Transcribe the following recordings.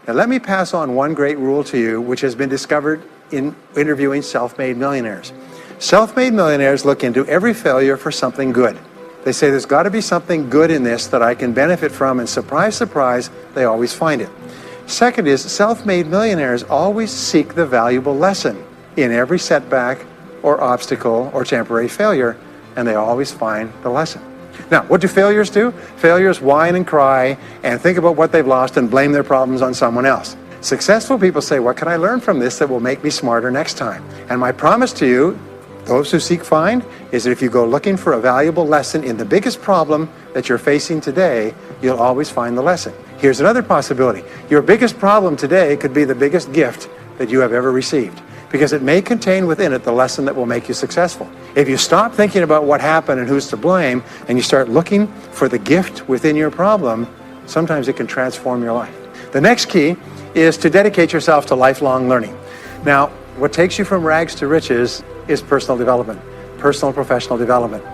Now let me pass on one great rule to you, which has been discovered in interviewing self-made millionaires. Self-made millionaires look into every failure for something good. They say there's got to be something good in this that I can benefit from, and surprise, surprise, they always find it. Second is, self-made millionaires always seek the valuable lesson in every setback or obstacle or temporary failure, and they always find the lesson. Now, what do failures do? Failures whine and cry and think about what they've lost and blame their problems on someone else. Successful people say, what can I learn from this that will make me smarter next time? And my promise to you, those who seek find, is that if you go looking for a valuable lesson in the biggest problem that you're facing today, you'll always find the lesson. Here's another possibility. Your biggest problem today could be the biggest gift that you have ever received, because it may contain within it the lesson that will make you successful. If you stop thinking about what happened and who's to blame, and you start looking for the gift within your problem, sometimes it can transform your life. The next key is to dedicate yourself to lifelong learning. Now, what takes you from rags to riches is personal development, personal and professional development.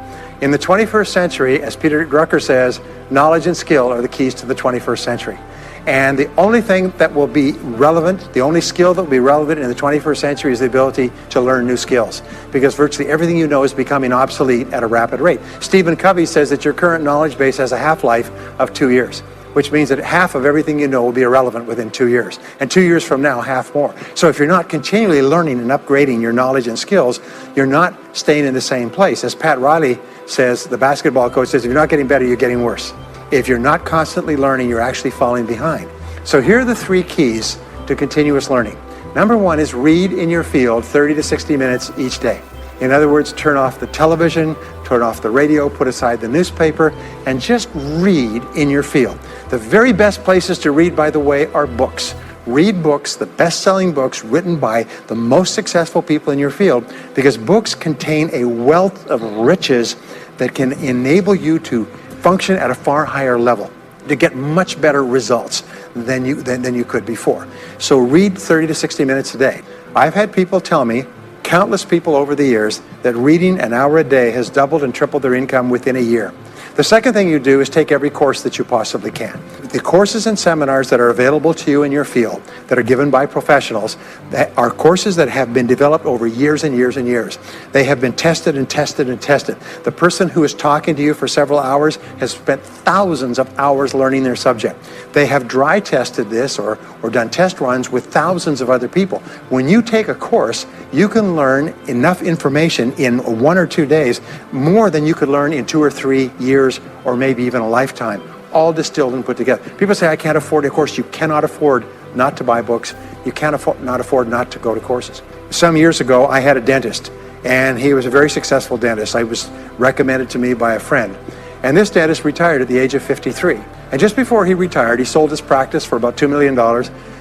In the 21st century, as Peter Drucker says, knowledge and skill are the keys to the 21st century. And the only thing that will be relevant, the only skill that will be relevant in the 21st century is the ability to learn new skills, because virtually everything you know is becoming obsolete at a rapid rate. Stephen Covey says that your current knowledge base has a half-life of 2 years, which means that half of everything you know will be irrelevant within 2 years. And 2 years from now, half more. So if you're not continually learning and upgrading your knowledge and skills, you're not staying in the same place. As Pat Riley says, the basketball coach says, if you're not getting better, you're getting worse. If you're not constantly learning, you're actually falling behind. So here are the 3 keys to continuous learning. Number 1 is read in your field 30 to 60 minutes each day. In other words, turn off the television, turn off the radio, put aside the newspaper, and just read in your field. The very best places to read, by the way, are books. Read books, the best-selling books written by the most successful people in your field, because books contain a wealth of riches that can enable you to function at a far higher level, to get much better results than you could before. So read 30 to 60 minutes a day. I've had people tell me, countless people over the years, that reading an hour a day has doubled and tripled their income within a year. The second thing you do is take every course that you possibly can. The courses and seminars that are available to you in your field, that are given by professionals, that are courses that have been developed over years and years and years. They have been tested and tested and tested. The person who is talking to you for several hours has spent thousands of hours learning their subject. They have dry tested this or done test runs with thousands of other people. When you take a course, you can learn enough information in 1 or 2 days, more than you could learn in 2 or 3 years or maybe even a lifetime, all distilled and put together. People say, I can't afford a course. You cannot afford not to buy books. You can't afford not to go to courses. Some years ago, I had a dentist, and he was a very successful dentist. He was recommended to me by a friend. And this dentist retired at the age of 53. And just before he retired, he sold his practice for about $2 million.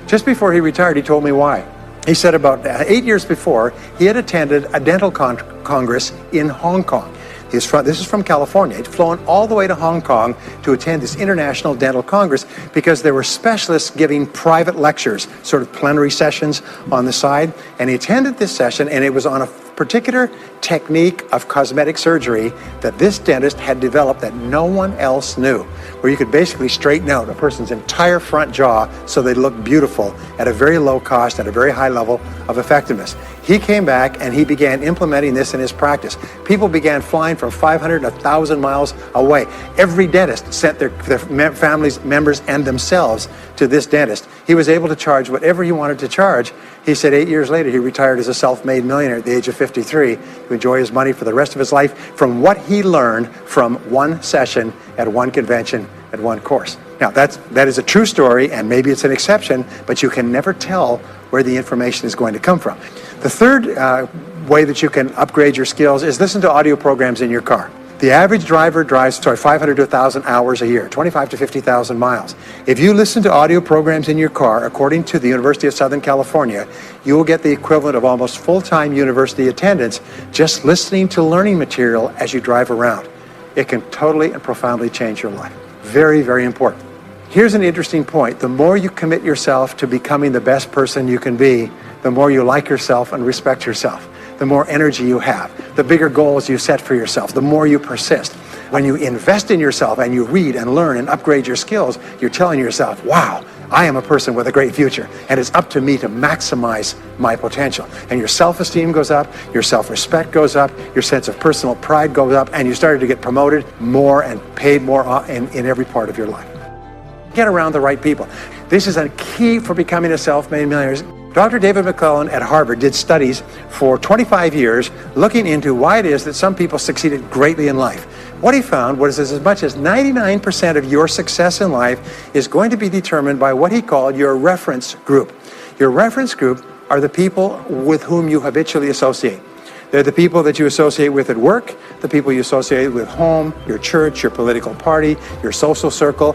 Just before he retired, he told me why. He said about 8 years before, he had attended a dental congress in Hong Kong. This is from California. He'd flown all the way to Hong Kong to attend this International Dental Congress because there were specialists giving private lectures, sort of plenary sessions on the side. And he attended this session, and it was on a particular technique of cosmetic surgery that this dentist had developed that no one else knew, where you could basically straighten out a person's entire front jaw so they look beautiful at a very low cost, at a very high level of effectiveness. He came back and he began implementing this in his practice. People began flying from 500 to 1,000 miles away. Every dentist sent their families, members, and themselves to this dentist. He was able to charge whatever he wanted to charge. He said 8 years later, he retired as a self-made millionaire at the age of 53 to enjoy his money for the rest of his life from what he learned from one session at one convention at one course. Now, that is a true story, and maybe it's an exception, but you can never tell where the information is going to come from. The third way that you can upgrade your skills is listen to audio programs in your car. The average driver drives 500 to 1,000 hours a year, 25 to 50,000 miles. If you listen to audio programs in your car, according to the University of Southern California, you will get the equivalent of almost full-time university attendance just listening to learning material as you drive around. It can totally and profoundly change your life. Very, very important. Here's an interesting point. The more you commit yourself to becoming the best person you can be, the more you like yourself and respect yourself. The more energy you have, the bigger goals you set for yourself, the more you persist. When you invest in yourself and you read and learn and upgrade your skills, you're telling yourself, wow, I am a person with a great future, and it's up to me to maximize my potential. And your self-esteem goes up, your self-respect goes up, your sense of personal pride goes up, and you started to get promoted more and paid more in every part of your life. Get around the right people. This is a key for becoming a self-made millionaire. Dr. David McClellan at Harvard did studies for 25 years looking into why it is that some people succeeded greatly in life. What he found was as much as 99% of your success in life is going to be determined by what he called your reference group. Your reference group are the people with whom you habitually associate. They're the people that you associate with at work, the people you associate with home, your church, your political party, your social circle.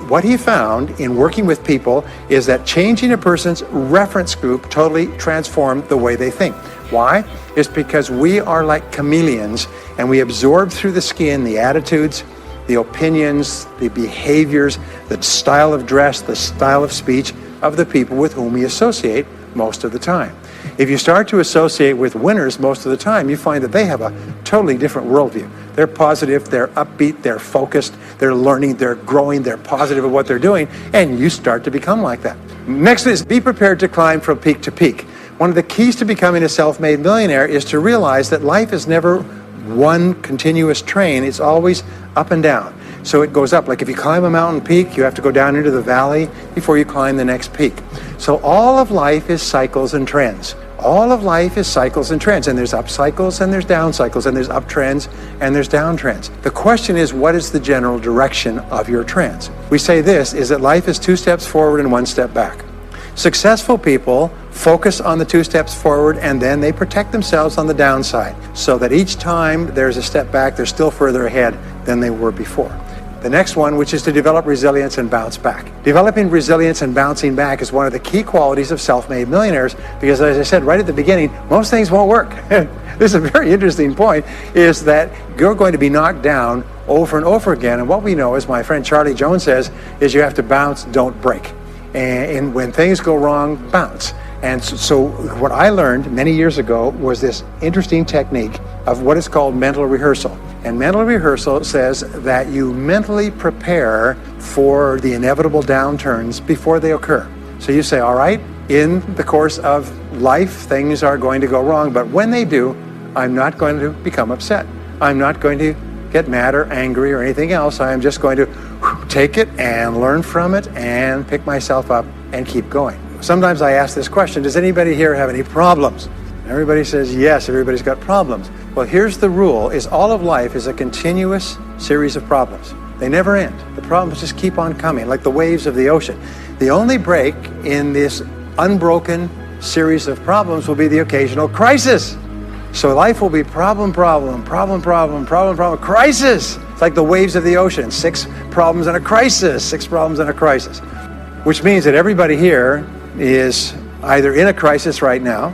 What he found in working with people is that changing a person's reference group totally transformed the way they think. Why? It's because we are like chameleons, and we absorb through the skin the attitudes, the opinions, the behaviors, the style of dress, the style of speech of the people with whom we associate most of the time. If you start to associate with winners most of the time, you find that they have a totally different worldview. They're positive, they're upbeat, they're focused, they're learning, they're growing, they're positive at what they're doing, and you start to become like that. Next is be prepared to climb from peak to peak. One of the keys to becoming a self-made millionaire is to realize that life is never one continuous train. It's always up and down. So it goes up. Like if you climb a mountain peak, you have to go down into the valley before you climb the next peak. So all of life is cycles and trends. All of life is cycles and trends, and there's up cycles and there's down cycles, and there's up trends and there's down trends. The question is, what is the general direction of your trends? We say this, is that life is 2 steps forward and 1 step back. Successful people focus on the 2 steps forward, and then they protect themselves on the downside, so that each time there's a step back, they're still further ahead than they were before. The next one, which is to develop resilience and bounce back. Developing resilience and bouncing back is one of the key qualities of self-made millionaires, because as I said right at the beginning, most things won't work. This is a very interesting point, is that you're going to be knocked down over and over again, and what we know, as my friend Charlie Jones says, is you have to bounce, don't break. And when things go wrong, bounce. And so what I learned many years ago was this interesting technique of what is called mental rehearsal. And mental rehearsal says that you mentally prepare for the inevitable downturns before they occur. So you say, all right, in the course of life, things are going to go wrong, but when they do, I'm not going to become upset. I'm not going to get mad or angry or anything else. I am just going to take it and learn from it and pick myself up and keep going. Sometimes I ask this question, does anybody here have any problems? Everybody says yes, everybody's got problems. Well, here's the rule, is all of life is a continuous series of problems. They never end. The problems just keep on coming, like the waves of the ocean. The only break in this unbroken series of problems will be the occasional crisis. So life will be problem, crisis. It's like the waves of the ocean, 6 problems and a crisis, 6 problems and a crisis. Which means that everybody here is either in a crisis right now,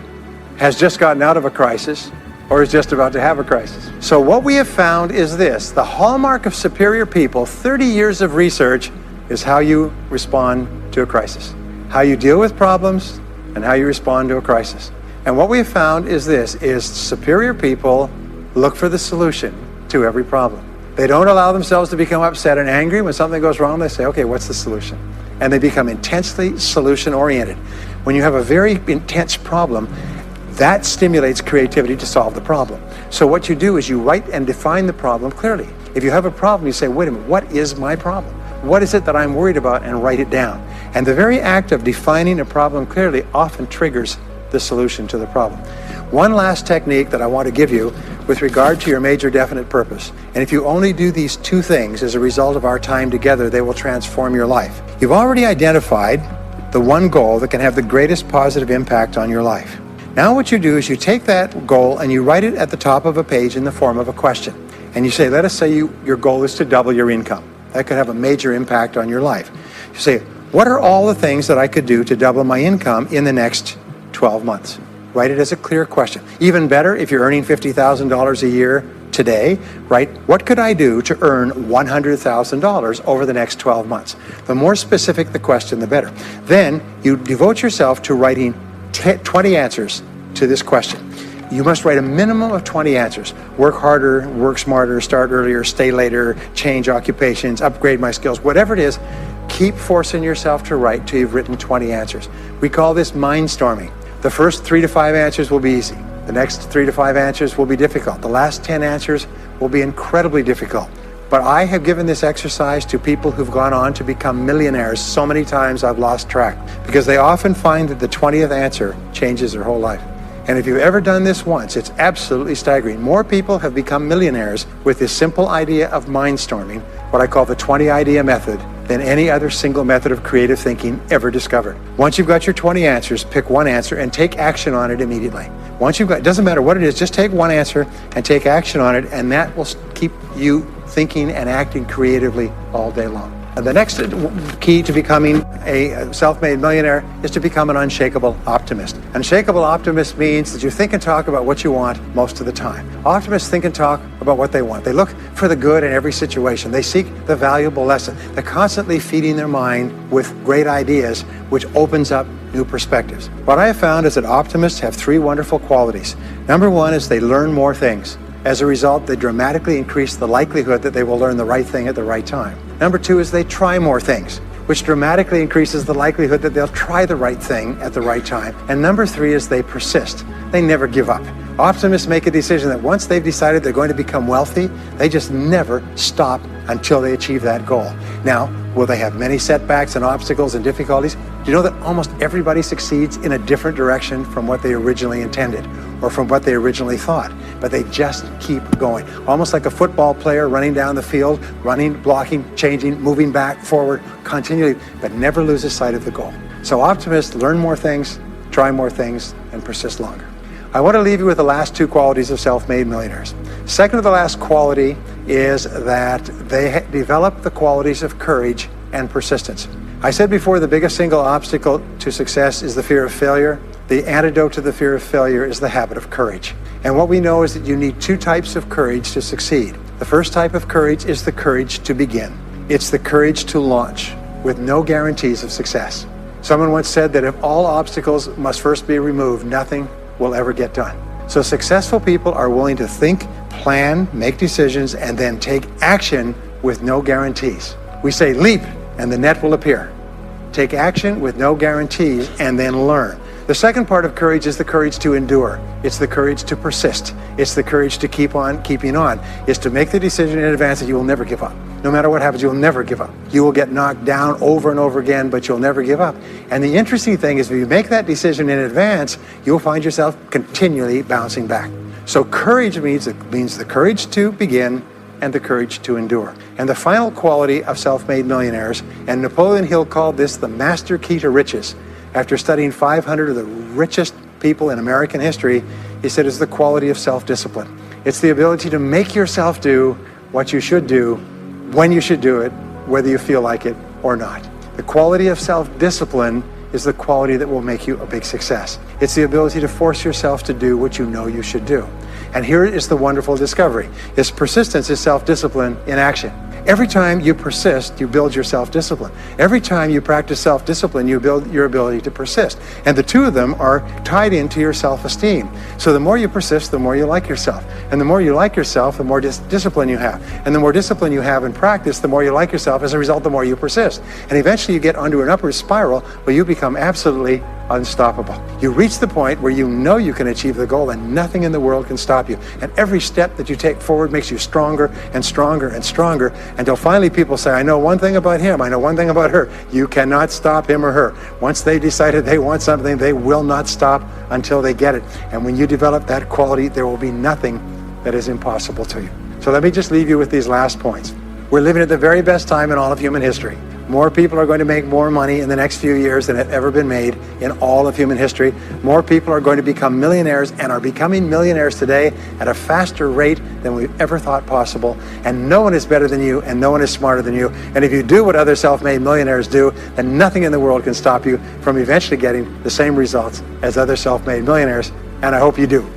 has just gotten out of a crisis, or is just about to have a crisis. So what we have found is this, the hallmark of superior people, 30 years of research, is how you respond to a crisis. How you deal with problems and how you respond to a crisis. And what we have found is this, is superior people look for the solution to every problem. They don't allow themselves to become upset and angry. When something goes wrong, they say, okay, what's the solution? And they become intensely solution-oriented. When you have a very intense problem, that stimulates creativity to solve the problem. So what you do is you write and define the problem clearly. If you have a problem, you say, wait a minute, what is my problem? What is it that I'm worried about? And write it down. And the very act of defining a problem clearly often triggers the solution to the problem. One last technique that I want to give you with regard to your major definite purpose. And if you only do these 2 things as a result of our time together, they will transform your life. You've already identified the one goal that can have the greatest positive impact on your life. Now what you do is you take that goal and you write it at the top of a page in the form of a question. And you say, let us say your goal is to double your income. That could have a major impact on your life. You say, what are all the things that I could do to double my income in the next 12 months? Write it as a clear question. Even better, if you're earning $50,000 a year today, write, what could I do to earn $100,000 over the next 12 months? The more specific the question, the better. Then you devote yourself to writing 20 answers to this question. You must write a minimum of 20 answers. Work harder, work smarter, start earlier, stay later, change occupations, upgrade my skills, whatever it is. Keep forcing yourself to write till you've written 20 answers. We call this mindstorming. The first 3 to 5 answers will be easy. The next 3 to 5 answers will be difficult. The last 10 answers will be incredibly difficult. But I have given this exercise to people who've gone on to become millionaires so many times I've lost track, because they often find that the 20th answer changes their whole life. And if you've ever done this once, it's absolutely staggering. More people have become millionaires with this simple idea of mindstorming, what I call the 20 idea method, than any other single method of creative thinking ever discovered. Once you've got your 20 answers, pick one answer and take action on it immediately. Once you've got, it doesn't matter what it is, just take one answer and take action on it, and that will keep you thinking and acting creatively all day long. And the next key to becoming a self-made millionaire is to become an unshakable optimist. Unshakable optimist means that you think and talk about what you want most of the time. Optimists think and talk about what they want. They look for the good in every situation. They seek the valuable lesson. They're constantly feeding their mind with great ideas, which opens up new perspectives. What I have found is that optimists have 3 wonderful qualities. Number 1 is they learn more things. As a result, they dramatically increase the likelihood that they will learn the right thing at the right time. Number 2 is they try more things, which dramatically increases the likelihood that they'll try the right thing at the right time. And number 3 is they persist. They never give up. Optimists make a decision that once they've decided they're going to become wealthy, they just never stop until they achieve that goal. Now, will they have many setbacks and obstacles and difficulties? Do you know that almost everybody succeeds in a different direction from what they originally intended or from what they originally thought? But they just keep going. Almost like a football player running down the field, running, blocking, changing, moving back, forward, continually, but never loses sight of the goal. So optimists learn more things, try more things, and persist longer. I want to leave you with the last 2 qualities of self-made millionaires. Second to the last quality is that they develop the qualities of courage and persistence. I said before, the biggest single obstacle to success is the fear of failure. The antidote to the fear of failure is the habit of courage. And what we know is that you need 2 types of courage to succeed. The first type of courage is the courage to begin. It's the courage to launch with no guarantees of success. Someone once said that if all obstacles must first be removed, nothing will ever get done. So successful people are willing to think, plan, make decisions, and then take action with no guarantees. We say leap and the net will appear. Take action with no guarantees and then learn. The second part of courage is the courage to endure. It's the courage to persist. It's the courage to keep on keeping on. It's to make the decision in advance that you will never give up. No matter what happens, you will never give up. You will get knocked down over and over again, but you'll never give up. And the interesting thing is if you make that decision in advance, you'll find yourself continually bouncing back. So courage means the courage to begin and the courage to endure. And the final quality of self-made millionaires, and Napoleon Hill called this the master key to riches. After studying 500 of the richest people in American history, he said it's the quality of self-discipline. It's the ability to make yourself do what you should do, when you should do it, whether you feel like it or not. The quality of self-discipline is the quality that will make you a big success. It's the ability to force yourself to do what you know you should do. And here is the wonderful discovery. Is persistence is self-discipline in action. Every time you persist, you build your self-discipline. Every time you practice self-discipline, you build your ability to persist. And the 2 of them are tied into your self-esteem. So the more you persist, the more you like yourself. And the more you like yourself, the more discipline you have. And the more discipline you have in practice, the more you like yourself. As a result, the more you persist. And eventually you get onto an upward spiral where you become absolutely unstoppable. You reach the point where you know you can achieve the goal and nothing in the world can stop you. And every step that you take forward makes you stronger and stronger and stronger until finally people say, I know one thing about him, I know one thing about her. You cannot stop him or her. Once they decided they want something, they will not stop until they get it. And when you develop that quality, there will be nothing that is impossible to you. So let me just leave you with these last points. We're living at the very best time in all of human history. More people are going to make more money in the next few years than have ever been made in all of human history. More people are going to become millionaires and are becoming millionaires today at a faster rate than we've ever thought possible. And no one is better than you and no one is smarter than you. And if you do what other self-made millionaires do, then nothing in the world can stop you from eventually getting the same results as other self-made millionaires. And I hope you do.